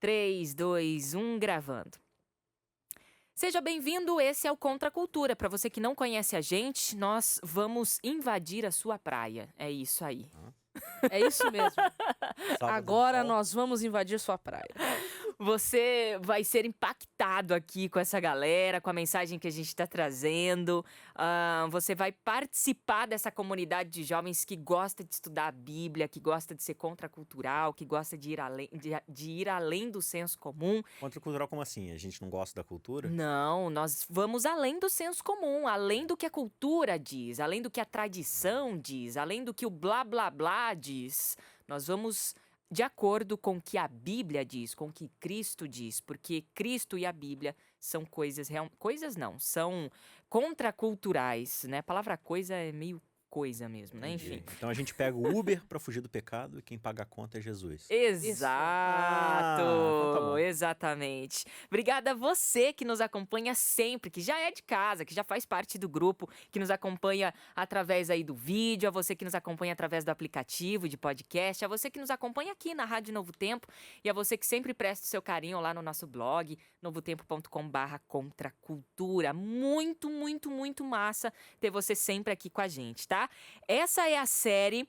3, 2, 1, gravando. Seja bem-vindo, esse é o Contra a Cultura. Para você que não conhece a gente, nós vamos invadir a sua praia. É isso aí. É isso mesmo. Sábado Agora de sol. nós vamos invadir sua praia. Você vai ser impactado aqui com essa galera, com a mensagem que a gente está trazendo. Você vai participar dessa comunidade de jovens que gosta de estudar a Bíblia, que gosta de ser contracultural, que gosta de ir além do senso comum. Contracultural como assim? A gente não gosta da cultura? Não, nós vamos além do senso comum, além do que a cultura diz, além do que a tradição diz, além do que o blá blá blá diz. Nós vamos de acordo com o que a Bíblia diz, com o que Cristo diz, porque Cristo e a Bíblia são coisas não, são contraculturais, né? A palavra coisa é meio coisa mesmo, né? Entendi. Enfim. Então a gente pega o Uber pra fugir do pecado e quem paga a conta é Jesus. Exato, então tá bom. Exatamente. Obrigada a você que nos acompanha sempre, que já é de casa, que já faz parte do grupo, que nos acompanha através aí do vídeo, a você que nos acompanha através do aplicativo de podcast, a você que nos acompanha aqui na Rádio Novo Tempo e a você que sempre presta o seu carinho lá no nosso blog, novotempo.com/contracultura. Muito, muito, muito massa ter você sempre aqui com a gente, tá? Essa é a série,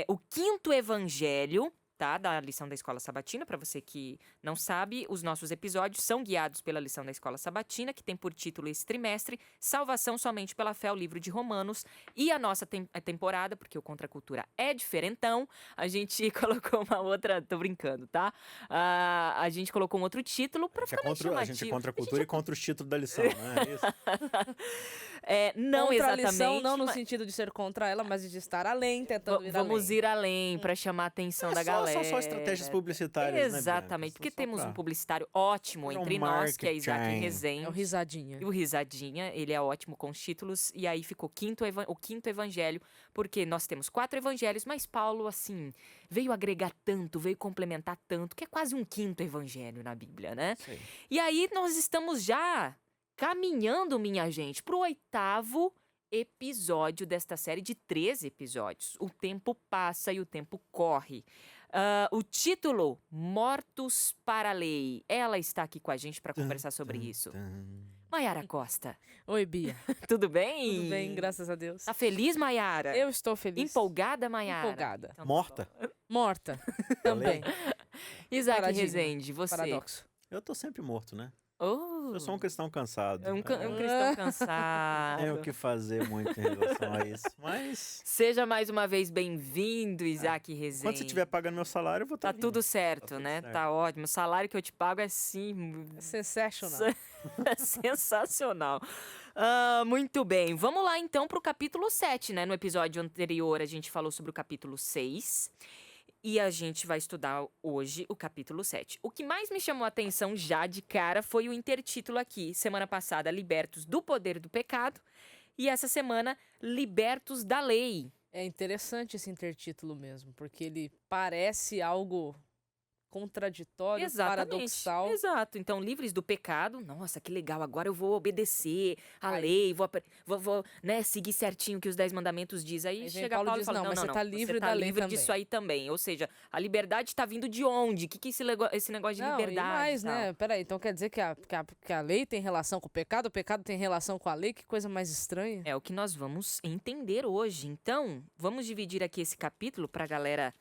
o quinto evangelho, tá? Da lição da Escola Sabatina. Para você que não sabe, os nossos episódios são guiados pela lição da Escola Sabatina, que tem por título esse trimestre, Salvação Somente pela Fé, o livro de Romanos. E a nossa temporada, porque o Contra a Cultura é diferentão, a gente colocou uma outra... Tô brincando, tá? A gente colocou um outro título para ficar mais chamativo. A gente é contra a cultura e contra os títulos da lição, não é isso? Não contra exatamente. a lição, não no mas sentido de ser contra ela, mas de estar além, tentando ir além. vamos ir além para chamar a atenção da galera. São só estratégias publicitárias, Exatamente, né, porque Bianca? temos um publicitário ótimo Fazer um entre nós, que é Isaac marketing. Rezende. É o risadinha. E o Risadinha, ele é ótimo com os títulos, e aí ficou o quinto evangelho, porque nós temos 4 evangelhos, mas Paulo, assim, veio agregar tanto, veio complementar tanto, que é quase um quinto evangelho na Bíblia, né? Sim. E aí nós estamos já caminhando, minha gente, pro 8º episódio desta série de 13 episódios. O tempo passa e o tempo corre. O título, Mortos para a Lei. Ela está aqui com a gente para conversar sobre isso. Mayara Costa, Oi, Bia. tudo bem? Tudo bem, graças a Deus. Tá feliz, Mayara? Eu estou feliz. Empolgada, Mayara? Empolgada. Então, Morta? Morta. Também. Isaac Paradigma. Rezende, você? Paradoxo. Eu tô sempre morto, né? Oh, Eu sou um cristão cansado. um cristão cansado. Tenho o que fazer muito em relação a isso. Mas Seja mais uma vez bem-vindo, Isaac Rezende. quando você estiver pagando meu salário, eu vou estar Tá tudo certo, tudo né? certo. Tá ótimo. O salário que eu te pago é sim Sensational. sensacional. Muito bem. Vamos lá então pro capítulo 7, né? No episódio anterior a gente falou sobre o capítulo 6. E a gente vai estudar hoje o capítulo 7. O que mais me chamou a atenção já de cara foi o intertítulo aqui. Semana passada, Libertos do Poder do Pecado. E essa semana, Libertos da Lei. É interessante esse intertítulo mesmo, porque ele parece algo contraditório, paradoxal. Exato. Então, livres do pecado. Nossa, que legal. Agora eu vou obedecer a Aí- lei, vou né, seguir certinho o que os 10 mandamentos diz. Aí Aí vem chega Paulo e Paulo e diz, fala, não, mas você tá livre você tá da lei livre também. disso aí também. Ou seja, a liberdade está vindo de onde? O que esse negócio de Não, liberdade? e mais, e tal? né? Peraí, então quer dizer que a lei tem relação com o pecado tem relação com a lei? Que coisa mais estranha. É o que nós vamos entender hoje. Então, vamos dividir aqui esse capítulo para a galera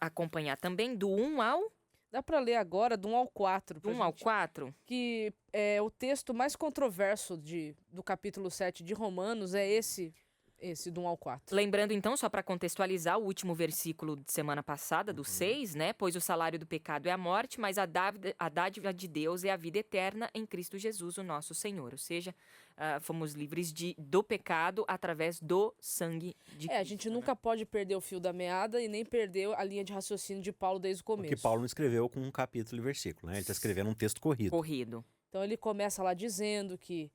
acompanhar também, do 1 ao... Dá pra ler agora do 1 ao 4. Do 1 ao 4? Que é o texto mais controverso do capítulo 7 de Romanos, é esse do 1 ao 4. Lembrando, então, só para contextualizar, o último versículo de semana passada, do 6, né? Pois o salário do pecado é a morte, mas a dádiva de Deus é a vida eterna em Cristo Jesus, o nosso Senhor. Ou seja, fomos livres do pecado através do sangue de Cristo. A gente nunca pode perder o fio da meada e nem perder a linha de raciocínio de Paulo desde o começo. Porque Paulo não escreveu com um capítulo e versículo, né? Ele está escrevendo um texto corrido. Então ele começa lá dizendo que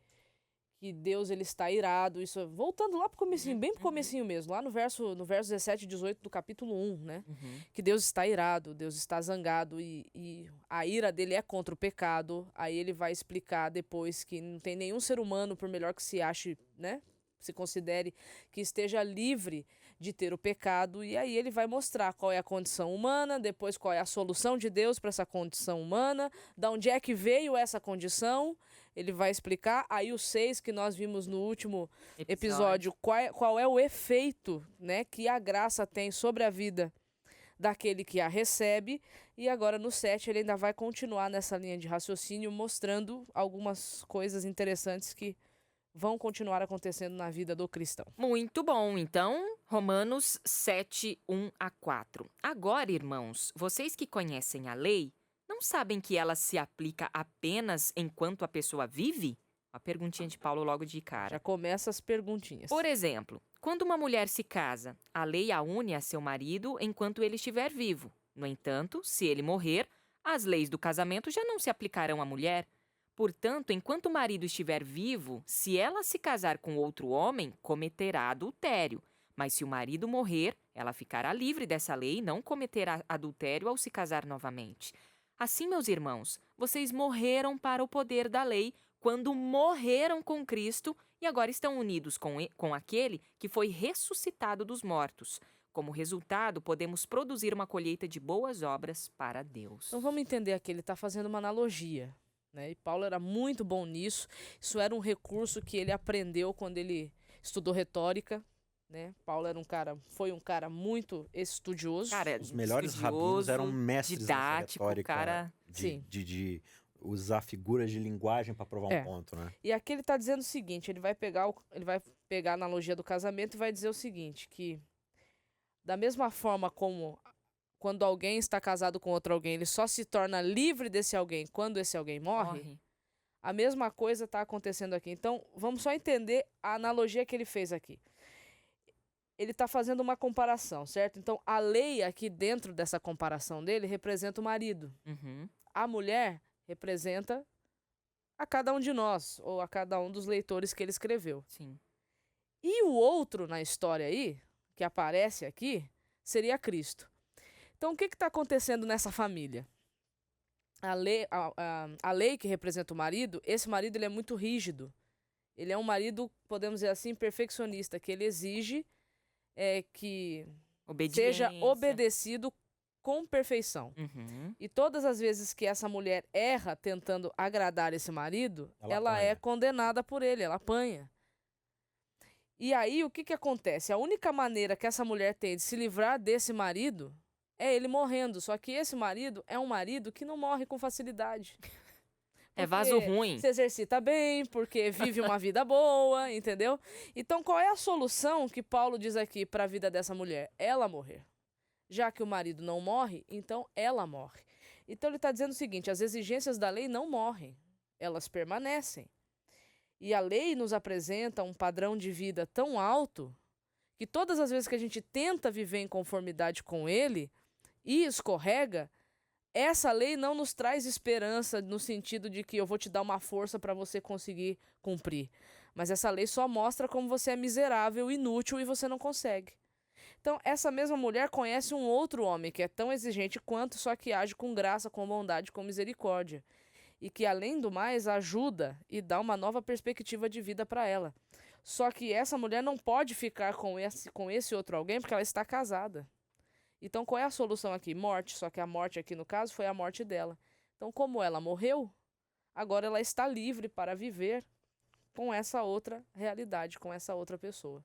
Deus ele está irado, isso voltando lá pro comecinho, bem pro comecinho mesmo, lá no verso 17 e 18 do capítulo 1, né? Que Deus está irado, Deus está zangado e a ira dele é contra o pecado. Aí ele vai explicar depois que não tem nenhum ser humano, por melhor que se ache, né? Se considere que esteja livre de ter o pecado, e aí ele vai mostrar qual é a condição humana, depois qual é a solução de Deus para essa condição humana, da onde é que veio essa condição, ele vai explicar. Aí o 6 que nós vimos no último episódio, qual é o efeito, né, que a graça tem sobre a vida daquele que a recebe, e agora no 7 ele ainda vai continuar nessa linha de raciocínio, mostrando algumas coisas interessantes que vão continuar acontecendo na vida do cristão. Muito bom. Então, Romanos 7, 1 a 4. Agora, irmãos, vocês que conhecem a lei, não sabem que ela se aplica apenas enquanto a pessoa vive? A perguntinha de Paulo logo de cara. Já começa as perguntinhas. Por exemplo, quando uma mulher se casa, a lei a une a seu marido enquanto ele estiver vivo. No entanto, se ele morrer, as leis do casamento já não se aplicarão à mulher. Portanto, enquanto o marido estiver vivo, se ela se casar com outro homem, cometerá adultério. Mas se o marido morrer, ela ficará livre dessa lei e não cometerá adultério ao se casar novamente. Assim, meus irmãos, vocês morreram para o poder da lei quando morreram com Cristo e agora estão unidos com aquele que foi ressuscitado dos mortos. Como resultado, podemos produzir uma colheita de boas obras para Deus. Então vamos entender aqui, ele está fazendo uma analogia, né? E Paulo era muito bom nisso. Isso era um recurso que ele aprendeu quando ele estudou retórica, né? Paulo foi um cara muito estudioso. Cara, Os melhores rabinos eram mestres didático, nessa retórica cara. de usar figuras de linguagem para provar um ponto, né? E aqui ele está dizendo o seguinte, ele vai pegar a analogia do casamento e vai dizer o seguinte, que da mesma forma como quando alguém está casado com outro alguém, ele só se torna livre desse alguém quando esse alguém morre. A mesma coisa está acontecendo aqui. Então, vamos só entender a analogia que ele fez aqui. Ele está fazendo uma comparação, certo? Então, a lei aqui dentro dessa comparação dele representa o marido. Uhum. A mulher representa a cada um de nós, ou a cada um dos leitores que ele escreveu. Sim. E o outro na história aí, que aparece aqui, seria Cristo. Então, o que está acontecendo nessa família? A lei que representa o marido, esse marido ele é muito rígido. Ele é um marido, podemos dizer assim, perfeccionista, que ele exige que seja obedecido com perfeição. Uhum. E todas as vezes que essa mulher erra tentando agradar esse marido, ela é condenada por ele, ela apanha. E aí, o que acontece? A única maneira que essa mulher tem de se livrar desse marido é ele morrendo. Só que esse marido é um marido que não morre com facilidade. É vaso ruim. Se exercita bem, porque vive uma vida boa, entendeu? Então, qual é a solução que Paulo diz aqui para a vida dessa mulher? Ela morrer. Já que o marido não morre, então ela morre. Então, ele está dizendo o seguinte, as exigências da lei não morrem, elas permanecem. E a lei nos apresenta um padrão de vida tão alto que todas as vezes que a gente tenta viver em conformidade com ele e escorrega, essa lei não nos traz esperança no sentido de que eu vou te dar uma força para você conseguir cumprir. Mas essa lei só mostra como você é miserável, inútil e você não consegue. Então, essa mesma mulher conhece um outro homem que é tão exigente quanto, só que age com graça, com bondade, com misericórdia. E que, além do mais, ajuda e dá uma nova perspectiva de vida para ela. Só que essa mulher não pode ficar com esse outro alguém porque ela está casada. Então, qual é a solução aqui? Morte. Só que a morte aqui, no caso, foi a morte dela. Então, como ela morreu, agora ela está livre para viver com essa outra realidade, com essa outra pessoa.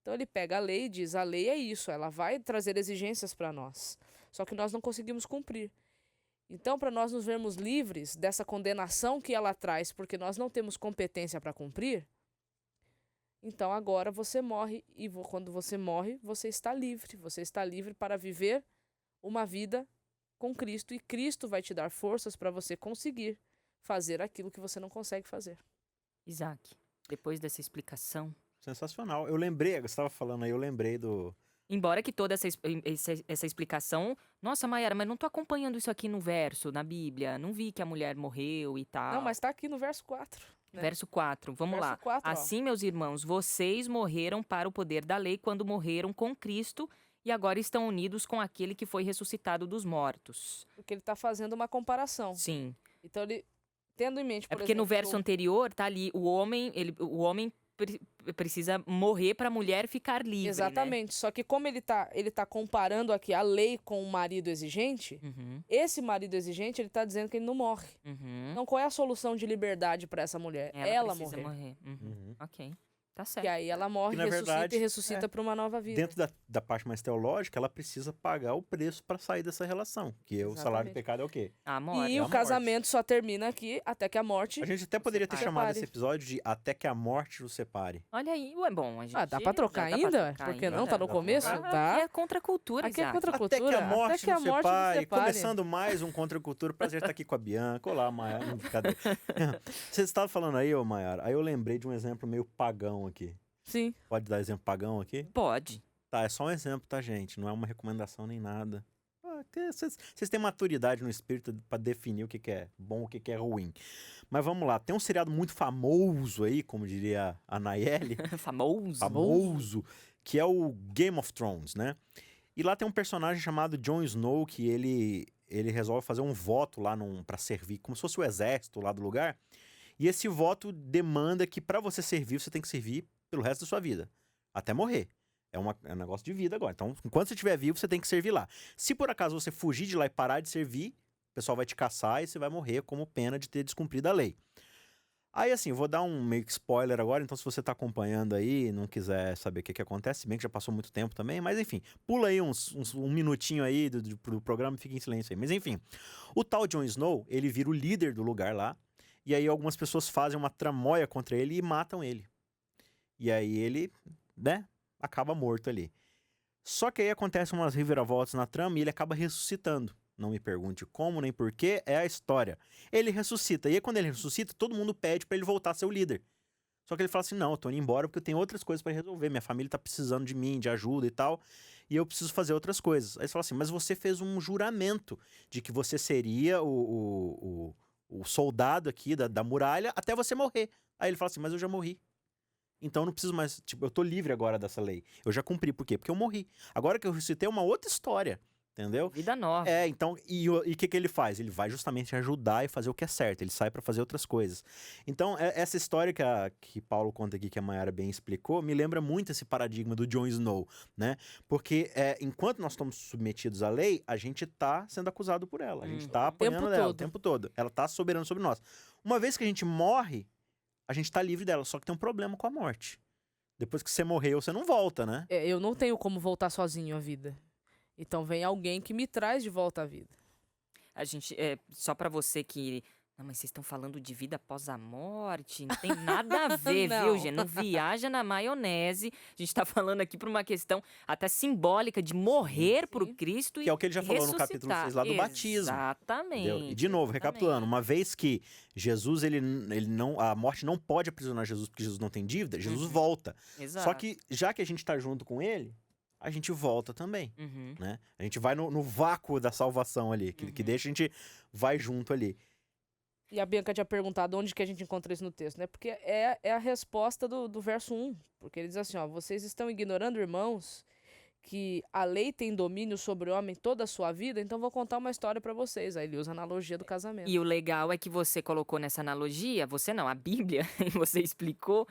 Então, ele pega a lei e diz, a lei é isso, ela vai trazer exigências para nós. Só que nós não conseguimos cumprir. Então, para nós nos vermos livres dessa condenação que ela traz, porque nós não temos competência para cumprir, então agora você morre e quando você morre, você está livre. Você está livre para viver uma vida com Cristo e Cristo vai te dar forças para você conseguir fazer aquilo que você não consegue fazer. Isaac, depois dessa explicação... Sensacional. Eu lembrei, você estava falando aí, eu lembrei do... Embora que toda essa explicação... Nossa, Mayara, mas não tô acompanhando isso aqui no verso, na Bíblia. Não vi que a mulher morreu e tal. Não, mas tá aqui no verso 4. Né? Verso 4, vamos verso lá. 4, assim, meus irmãos, vocês morreram para o poder da lei quando morreram com Cristo e agora estão unidos com aquele que foi ressuscitado dos mortos. Porque ele tá fazendo uma comparação. Sim. Então ele, tendo em mente, por porque exemplo, no verso anterior tá ali, o homem precisa morrer para a mulher ficar livre, Exatamente. Né? Só que como ele tá comparando aqui a lei com o marido exigente, esse marido exigente, ele tá dizendo que ele não morre. Então, qual é a solução de liberdade para essa mulher? Ela precisa morrer. Ok. Tá certo. E aí ela morre, na verdade, ressuscita para uma nova vida. Dentro da parte mais teológica, ela precisa pagar o preço para sair dessa relação. Que o salário do pecado é o quê? A morte. E o casamento só termina aqui até que a morte... A gente até poderia ter chamado esse episódio de Até que a morte nos separe. Olha aí, bom, a gente... dá pra trocar ainda? Por que não? Tá no começo? Tá. Aqui é contra a cultura, Aqui é contra a cultura. Até que a morte nos separe. separe. Começando mais um Contra a Cultura. Prazer estar aqui com a Bianca. Olá, Maiara. Cadê? Você estava falando aí, ô Maiara, aí eu lembrei de um exemplo meio pagão aqui. Sim. Pode dar exemplo pagão aqui? Pode. Tá, é só um exemplo, tá, gente? Não é uma recomendação nem nada. Vocês têm maturidade no espírito pra definir o que é bom, o que é ruim. Mas vamos lá, tem um seriado muito famoso aí, como diria a Nayeli. Famoso, que é o Game of Thrones, né? E lá tem um personagem chamado Jon Snow, que ele resolve fazer um voto lá pra servir, como se fosse o exército lá do lugar. E esse voto demanda que pra você servir, você tem que servir pelo resto da sua vida, até morrer. É um negócio de vida agora. Então, enquanto você estiver vivo, você tem que servir lá. Se por acaso você fugir de lá e parar de servir, o pessoal vai te caçar e você vai morrer como pena de ter descumprido a lei. Aí, assim, eu vou dar um meio que spoiler agora, então se você tá acompanhando aí e não quiser saber o que acontece, se bem que já passou muito tempo também, mas enfim, pula aí um minutinho aí do programa e fica em silêncio aí. Mas enfim, o tal Jon Snow, ele vira o líder do lugar lá, e aí algumas pessoas fazem uma tramóia contra ele e matam ele. E aí ele, né, acaba morto ali. Só que aí acontecem umas reviravoltas na trama e ele acaba ressuscitando. Não me pergunte como nem porquê, é a história. Ele ressuscita, e aí quando ele ressuscita, todo mundo pede pra ele voltar a ser o líder. Só que ele fala assim, não, eu tô indo embora porque eu tenho outras coisas pra resolver, minha família tá precisando de mim, de ajuda e tal, e eu preciso fazer outras coisas. Aí ele fala assim, mas você fez um juramento de que você seria o soldado aqui da muralha até você morrer. Aí ele fala assim, mas eu já morri. Então eu não preciso mais, tipo, eu tô livre agora dessa lei. Eu já cumpri, por quê? Porque eu morri. Agora que eu ressuscitei é uma outra história, entendeu? Vida nova. Então, e o que ele faz? Ele vai justamente ajudar e fazer o que é certo, ele sai pra fazer outras coisas. Então, essa história que Paulo conta aqui, que a Mayara bem explicou, me lembra muito esse paradigma do Jon Snow, né? Porque enquanto nós estamos submetidos à lei, a gente tá sendo acusado por ela, a gente tá apanhando dela o tempo todo. Ela tá soberana sobre nós. Uma vez que a gente morre, a gente tá livre dela, só que tem um problema com a morte. Depois que você morreu, você não volta, né? Eu não tenho como voltar sozinho à vida. Então vem alguém que me traz de volta à vida. A gente, só pra você que... Não, mas vocês estão falando de vida após a morte, não tem nada a ver, viu, gente? Não viaja na maionese. A gente tá falando aqui por uma questão até simbólica de morrer por Cristo e que é o que ele já falou no capítulo 6 lá do batismo. Exatamente. Entendeu? E de novo, recapitulando, uma vez que Jesus, a morte não pode aprisionar Jesus porque Jesus não tem dívida, Jesus volta. Exato. Só que, já que a gente tá junto com ele, a gente volta também, né? A gente vai no vácuo da salvação ali, que deixa a gente vai junto ali. E a Bianca tinha perguntado onde que a gente encontra isso no texto, né? Porque é a resposta do verso 1. Porque ele diz assim, ó, vocês estão ignorando, irmãos, que a lei tem domínio sobre o homem toda a sua vida, então vou contar uma história pra vocês. Aí ele usa a analogia do casamento. E o legal é que você colocou nessa analogia, você não, a Bíblia, você explicou,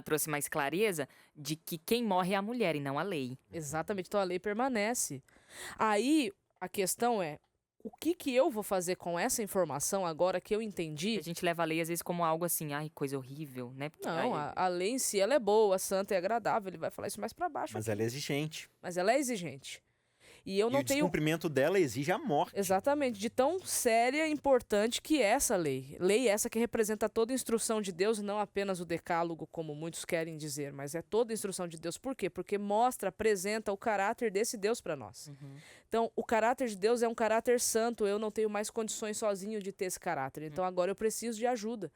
trouxe mais clareza, de que quem morre é a mulher e não a lei. Exatamente, então a lei permanece. Aí a questão é, o que eu vou fazer com essa informação agora que eu entendi? A gente leva a lei às vezes como algo assim, ai, coisa horrível, né? Porque, não, a lei em si ela é boa, santa e agradável, ele vai falar isso mais pra baixo. Mas ela é exigente. Mas ela é exigente. E eu não o tenho... descumprimento dela exige a morte. Exatamente, de tão séria e importante que é essa lei. Lei essa que representa toda a instrução de Deus, não apenas o decálogo, como muitos querem dizer, mas é toda a instrução de Deus. Por quê? Porque mostra, apresenta o caráter desse Deus para nós. Então, o caráter de Deus é um caráter santo, eu não tenho mais condições sozinho de ter esse caráter. Então, agora eu preciso de ajuda.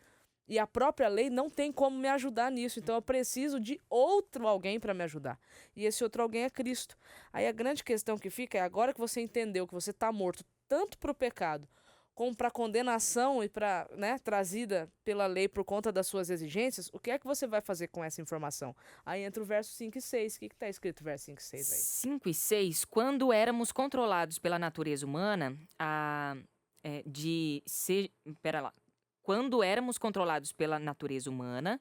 E a própria lei não tem como me ajudar nisso. Então, eu preciso de outro alguém para me ajudar. E esse outro alguém é Cristo. Aí a grande questão que fica é, agora que você entendeu que você está morto tanto para o pecado, como para a condenação e para, né, trazida pela lei por conta das suas exigências, o que é que você vai fazer com essa informação? Aí entra o verso 5 e 6. O que está escrito no verso 5 e 6 aí? 5 e 6, quando éramos controlados pela natureza humana, Pera lá. Quando éramos controlados pela natureza humana,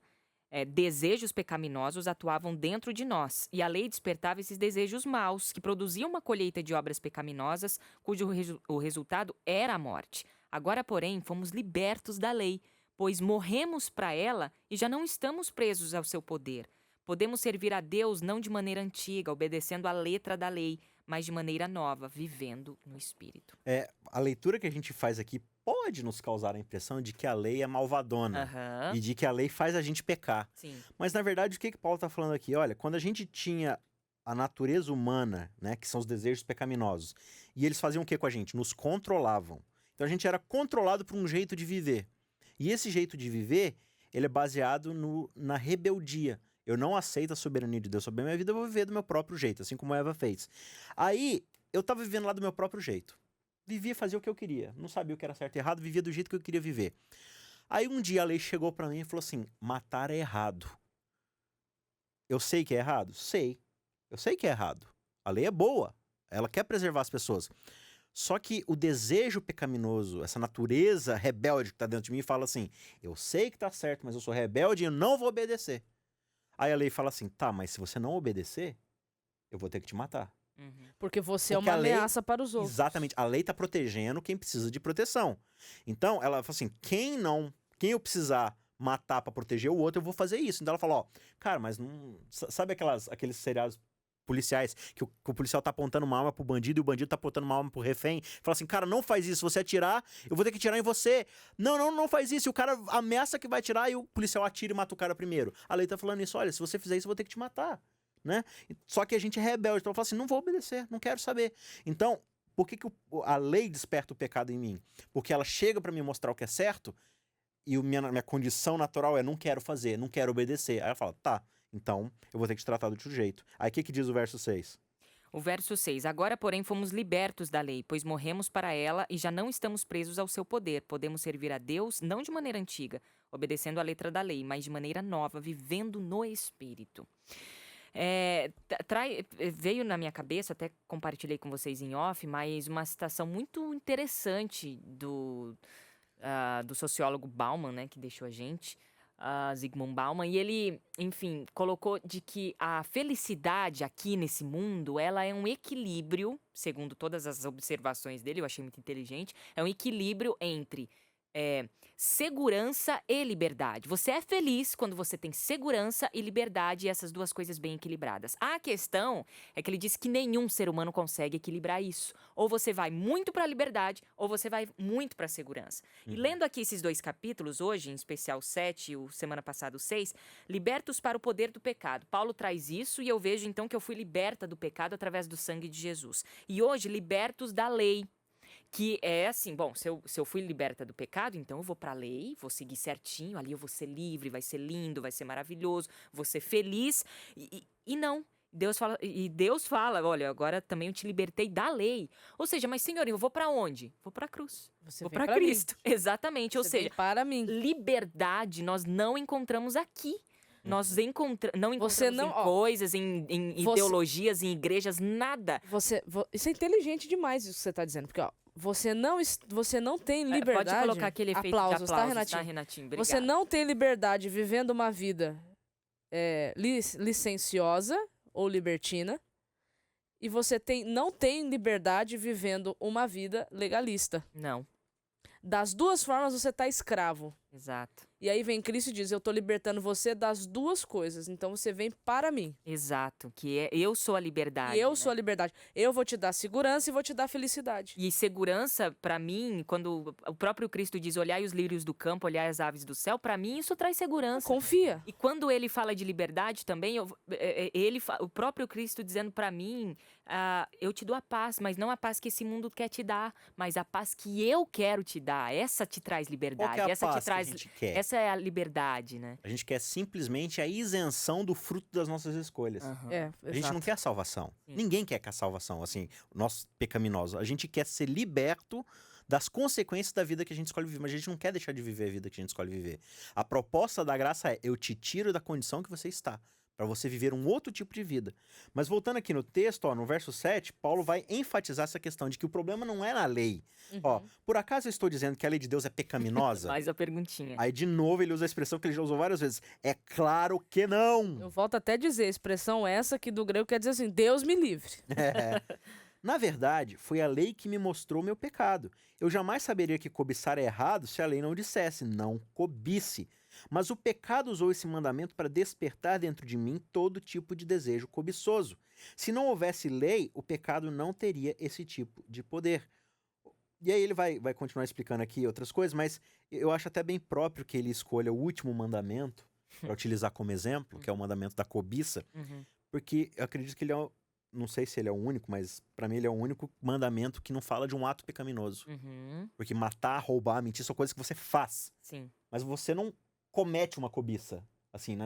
desejos pecaminosos atuavam dentro de nós, e a lei despertava esses desejos maus, que produziam uma colheita de obras pecaminosas, cujo o resultado era a morte. Agora, porém, fomos libertos da lei, pois morremos para ela e já não estamos presos ao seu poder. Podemos servir a Deus não de maneira antiga, obedecendo à letra da lei, mas de maneira nova, vivendo no Espírito. A leitura que a gente faz aqui pode nos causar a impressão de que a lei é malvadona Aham, e de que a lei faz a gente pecar. sim. Mas, na verdade, o que Paulo está falando aqui? Olha, quando a gente tinha a natureza humana, né, que são os desejos pecaminosos, e eles faziam o que com a gente? Nos controlavam. Então, a gente era controlado por um jeito de viver. E esse jeito de viver, ele é baseado na rebeldia. Eu não aceito a soberania de Deus sobre a minha vida, eu vou viver do meu próprio jeito, assim como a Eva fez. Aí, eu tava vivendo lá do meu próprio jeito. Vivia, fazia o que eu queria. Não sabia o que era certo e errado, vivia do jeito que eu queria viver. Aí, um dia, a lei chegou pra mim e falou assim, matar é errado. Eu sei que é errado? Sei. Eu sei que é errado. A lei é boa. Ela quer preservar as pessoas. Só que o desejo pecaminoso, essa natureza rebelde que tá dentro de mim, fala assim, eu sei que tá certo, mas eu sou rebelde e eu não vou obedecer. Aí a lei fala assim, tá, mas se você não obedecer, eu vou ter que te matar. Uhum. Porque você é Porque uma a lei- ameaça para os outros. Exatamente, a lei tá protegendo quem precisa de proteção. Então, ela fala assim, quem eu precisar matar pra proteger o outro, eu vou fazer isso. Então ela fala, ó, cara, mas não... Sabe aqueles seriados policiais que o policial tá apontando uma arma pro bandido e o bandido tá apontando uma arma pro refém? Fala assim, cara, não faz isso, se você atirar, eu vou ter que atirar em você. Não faz isso. E o cara ameaça que vai atirar e o policial atira e mata o cara primeiro. A lei tá falando isso, olha, se você fizer isso, eu vou ter que te matar, né? Só que a gente é rebelde, então fala assim, não vou obedecer, não quero saber. Então, por que a lei desperta o pecado em mim? Porque ela chega pra me mostrar o que é certo e minha condição natural é não quero fazer, não quero obedecer. Aí ela fala, tá, então eu vou ter que te tratar de outro jeito. Aí o que diz o verso 6? O verso 6. Agora, porém, fomos libertos da lei, pois morremos para ela e já não estamos presos ao seu poder. Podemos servir a Deus não de maneira antiga, obedecendo à letra da lei, mas de maneira nova, vivendo no Espírito. Veio na minha cabeça, até compartilhei com vocês em off, mas uma citação muito interessante do sociólogo Bauman, né, que deixou a gente, Zygmunt Bauman, e ele, enfim, colocou de que a felicidade aqui nesse mundo, ela é um equilíbrio, segundo todas as observações dele, eu achei muito inteligente, é um equilíbrio entre segurança e liberdade. Você é feliz quando você tem segurança e liberdade, e essas duas coisas bem equilibradas. A questão é que ele diz que nenhum ser humano consegue equilibrar isso. Ou você vai muito para a liberdade, ou você vai muito para a segurança. E lendo aqui esses dois capítulos, hoje, em especial o 7 e o semana passada o 6, libertos para o poder do pecado. Paulo traz isso e eu vejo então que eu fui liberta do pecado através do sangue de Jesus. E hoje, libertos da lei. Que é assim, bom, se eu fui liberta do pecado, então eu vou pra lei, vou seguir certinho, ali eu vou ser livre, vai ser lindo, vai ser maravilhoso, vou ser feliz. E não. Deus fala, olha, agora também eu te libertei da lei. Ou seja, mas Senhor, eu vou pra onde? Vou pra cruz. Você Vou vem pra para mim. Cristo. Exatamente. Ou Você vem seja, para mim. liberdade nós não encontramos aqui. Nós não encontramos Você não- em ó, coisas, em você- ideologias, em igrejas, nada. Isso é inteligente demais isso que você tá dizendo, porque ó, você não tem liberdade. Pode colocar aquele efeito aplausos, de tá, aplausos, Renatinho? tá, Renatinho? Obrigada. Você não tem liberdade vivendo uma vida licenciosa ou libertina, e você não tem liberdade vivendo uma vida legalista. Não, Das duas formas você tá escravo. exato. E aí vem Cristo e diz, eu tô libertando você das duas coisas, então você vem para mim. Exato, que é eu sou a liberdade. E eu né? sou a liberdade. Eu vou te dar segurança e vou te dar felicidade. E segurança, pra mim, quando o próprio Cristo diz, olhai os lírios do campo, olhai as aves do céu, pra mim isso traz segurança. Confia. E quando ele fala de liberdade também, o próprio Cristo dizendo pra mim, eu te dou a paz, mas não a paz que esse mundo quer te dar, mas a paz que eu quero te dar. Essa te traz Qual liberdade, que é a essa paz te traz, que a gente quer? essa é a liberdade, né? A gente quer simplesmente a isenção do fruto das nossas escolhas. Aham. A gente não quer a salvação. Sim. Ninguém quer a salvação, assim, nós pecaminosos. A gente quer ser liberto das consequências da vida que a gente escolhe viver, mas a gente não quer deixar de viver a vida que a gente escolhe viver. A proposta da graça é, eu te tiro da condição que você está, para você viver um outro tipo de vida. Mas voltando aqui no texto, ó, no verso 7, Paulo vai enfatizar essa questão de que o problema não é na lei. Ó, por acaso eu estou dizendo que a lei de Deus é pecaminosa? Mais a perguntinha. Aí, de novo, ele usa a expressão que ele já usou várias vezes. É claro que não! Eu volto até a dizer, a expressão essa que do grego quer dizer assim, Deus me livre. É. Na verdade, foi a lei que me mostrou meu pecado. Eu jamais saberia que cobiçar é errado se a lei não dissesse, não cobice. Mas o pecado usou esse mandamento para despertar dentro de mim todo tipo de desejo cobiçoso. Se não houvesse lei, o pecado não teria esse tipo de poder. E aí ele vai continuar explicando aqui outras coisas, mas eu acho até bem próprio que ele escolha o último mandamento para utilizar como exemplo, que é o mandamento da cobiça, porque eu acredito que ele é, não sei se ele é o único, mas para mim ele é o único mandamento que não fala de um ato pecaminoso. Porque matar, roubar, mentir são coisas que você faz, Sim. mas você não comete uma cobiça, assim, né?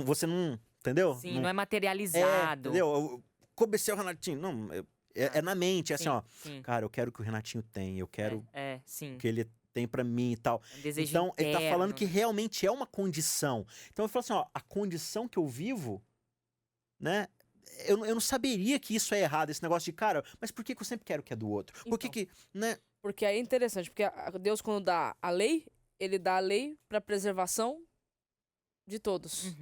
Você não, entendeu? Sim, não é materializado. Entendeu? Eu cobicei o Renatinho, não, é na mente, é assim, Sim, ó, sim. cara, eu quero que o Renatinho tenha, eu quero Sim. que ele tem pra mim e tal. É um desejo Então, ele tá falando interno. que realmente é uma condição. Então, eu falo assim, ó, a condição que eu vivo, né? Eu não saberia que isso é errado, esse negócio de, cara, mas por que que eu sempre quero o que é do outro? Por que Então. que, né? Porque aí é interessante, porque Deus quando dá a lei, ele dá a lei para preservação de todos.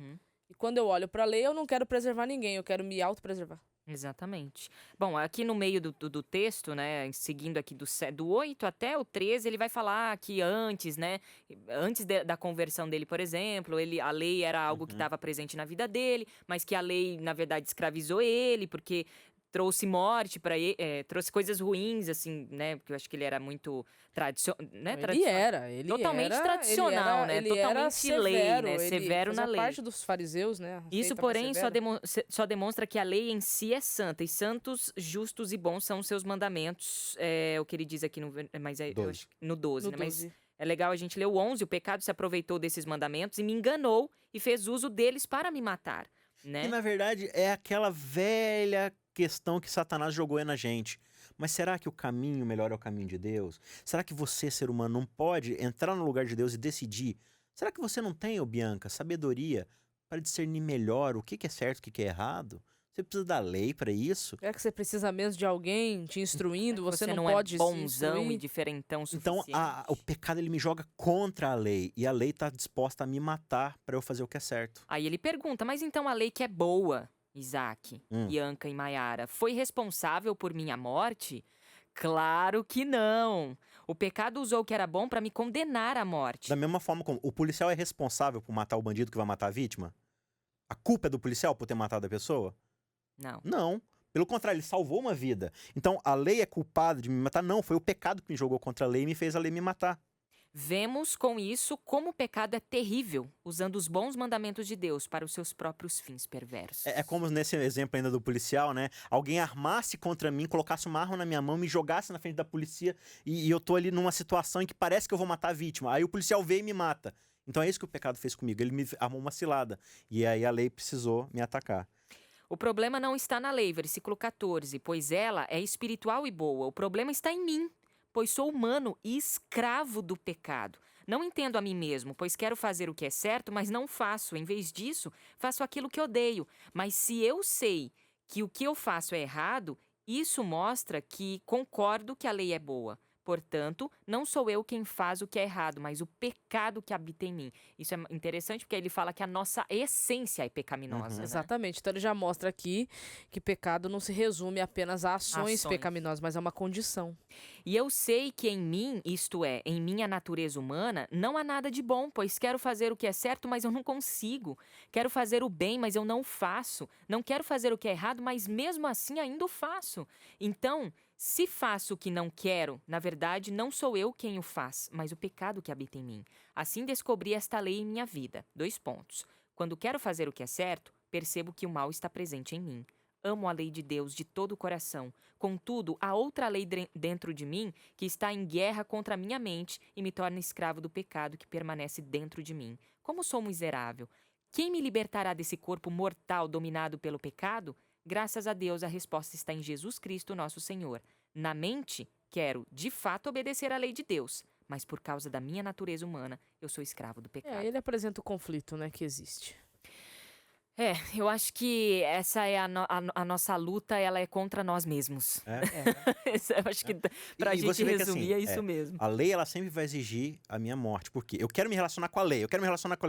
E quando eu olho para a lei, eu não quero preservar ninguém, eu quero me autopreservar. Exatamente. Bom, aqui no meio do texto, né, seguindo aqui do 8 até o 13, ele vai falar que antes, né, antes da conversão dele, por exemplo, a lei era algo que estava presente na vida dele, mas que a lei, na verdade, escravizou ele, porque trouxe morte para ele, trouxe coisas ruins, assim, né, porque eu acho que ele era muito Ele totalmente era, tradicional, né, ele totalmente era severo, lei, né, ele severo na fazia lei. parte dos fariseus, né? Isso, porém, só demonstra que a lei em si é santa, e santos, justos e bons são os seus mandamentos, é o que ele diz aqui eu acho, no 12, né? Mas é legal a gente ler o 11, o pecado se aproveitou desses mandamentos e me enganou e fez uso deles para me matar, né? E na verdade é aquela velha questão que Satanás jogou aí na gente. Mas será que o caminho melhor é o caminho de Deus? Será que você, ser humano, não pode entrar no lugar de Deus e decidir? Será que você não tem, ô Bianca, sabedoria para discernir melhor o que é certo e o que é errado? Você precisa da lei para isso? Será que você precisa mesmo de alguém te instruindo? Você não é pode bonzão se e instruir? diferentão o Então, suficiente. o pecado ele me joga contra a lei. E a lei está disposta a me matar para eu fazer o que é certo. Aí ele pergunta, mas então a lei que é boa, Isaac, Bianca e Maiara, foi responsável por minha morte? Claro que não. O pecado usou o que era bom para me condenar à morte. Da mesma forma como o policial é responsável por matar o bandido que vai matar a vítima? A culpa é do policial por ter matado a pessoa? Não. Não. Pelo contrário, ele salvou uma vida. Então, a lei é culpada de me matar? Não, foi o pecado que me jogou contra a lei e me fez a lei me matar. Vemos com isso como o pecado é terrível, usando os bons mandamentos de Deus para os seus próprios fins perversos. É como nesse exemplo ainda do policial, né? Alguém armasse contra mim, colocasse uma arma na minha mão, me jogasse na frente da polícia e eu tô ali numa situação em que parece que eu vou matar a vítima. Aí o policial vem e me mata. Então é isso que o pecado fez comigo. Ele me armou uma cilada. E aí a lei precisou me atacar. O problema não está na lei, versículo 14, pois ela é espiritual e boa. O problema está em mim, pois sou humano e escravo do pecado. Não entendo a mim mesmo, pois quero fazer o que é certo, mas não faço. Em vez disso, faço aquilo que odeio. Mas se eu sei que o que eu faço é errado, isso mostra que concordo que a lei é boa. Portanto, não sou eu quem faz o que é errado, mas o pecado que habita em mim. Isso é interessante porque ele fala que a nossa essência é pecaminosa. Né? Exatamente. Então ele já mostra aqui que pecado não se resume apenas a ações pecaminosas, mas é uma condição. E eu sei que em mim, isto é, em minha natureza humana, não há nada de bom, pois quero fazer o que é certo, mas eu não consigo. Quero fazer o bem, mas eu não faço. Não quero fazer o que é errado, mas mesmo assim ainda o faço. Então, se faço o que não quero, na verdade, não sou eu quem o faz, mas o pecado que habita em mim. Assim descobri esta lei em minha vida. 2 pontos. Quando quero fazer o que é certo, percebo que o mal está presente em mim. Amo a lei de Deus de todo o coração. Contudo, há outra lei dentro de mim que está em guerra contra a minha mente e me torna escravo do pecado que permanece dentro de mim. Como sou miserável! Quem me libertará desse corpo mortal dominado pelo pecado? Graças a Deus, a resposta está em Jesus Cristo, nosso Senhor. Na mente, quero, de fato, obedecer à lei de Deus, mas por causa da minha natureza humana, eu sou escravo do pecado. Ele apresenta o conflito, né, que existe. Eu acho que essa é a nossa luta, ela é contra nós mesmos. Eu acho que pra E gente você vê que, resumir assim, é isso mesmo. A lei, ela sempre vai exigir a minha morte. Porque eu quero me relacionar com a lei,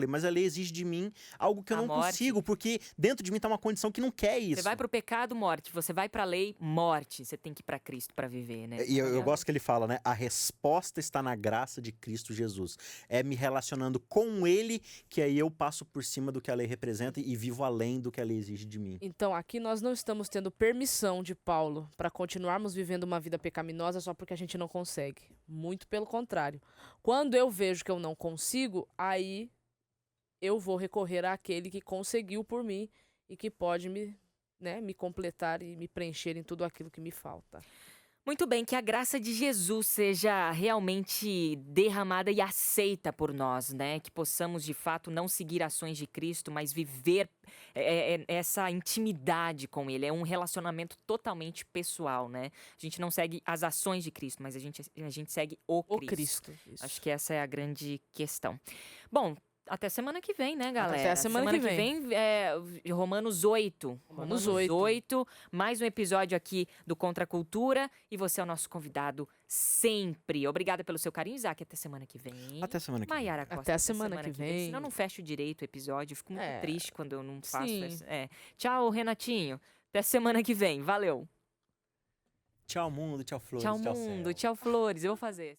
mas a lei exige de mim algo que eu A não morte. consigo, porque dentro de mim tá uma condição que não quer isso. Você vai pro pecado, morte. Você vai pra lei, morte. Você tem que ir pra Cristo pra viver, né? E eu gosto que ele fala, né? A resposta está na graça de Cristo Jesus. É me relacionando com ele que aí eu passo por cima do que a lei representa e vivo além do que a lei exige de mim. Então, aqui nós não estamos tendo permissão de Paulo para continuarmos vivendo uma vida pecaminosa só porque a gente não consegue. Muito pelo contrário. Quando eu vejo que eu não consigo, aí eu vou recorrer àquele que conseguiu por mim e que pode me completar e me preencher em tudo aquilo que me falta. Muito bem, que a graça de Jesus seja realmente derramada e aceita por nós, né? Que possamos, de fato, não seguir ações de Cristo, mas viver essa intimidade com Ele. É um relacionamento totalmente pessoal, né? A gente não segue as ações de Cristo, mas a gente segue o O Cristo. Cristo. Isso. Acho que essa é a grande questão. Bom, até semana que vem, né, galera? Até a semana que vem. Romanos 8. Romanos 8. Mais um episódio aqui do Contra a Cultura. E você é o nosso convidado sempre. Obrigada pelo seu carinho, Isaac. Até semana que vem. Até semana que vem. Maiara Costa, Até a semana que vem. Senão eu não fecho direito o episódio. Eu fico muito triste quando eu não faço sim. isso. Tchau, Renatinho. Até semana que vem. Valeu. Tchau, mundo. Tchau, flores. Tchau, mundo. céu. Tchau, flores. Eu vou fazer.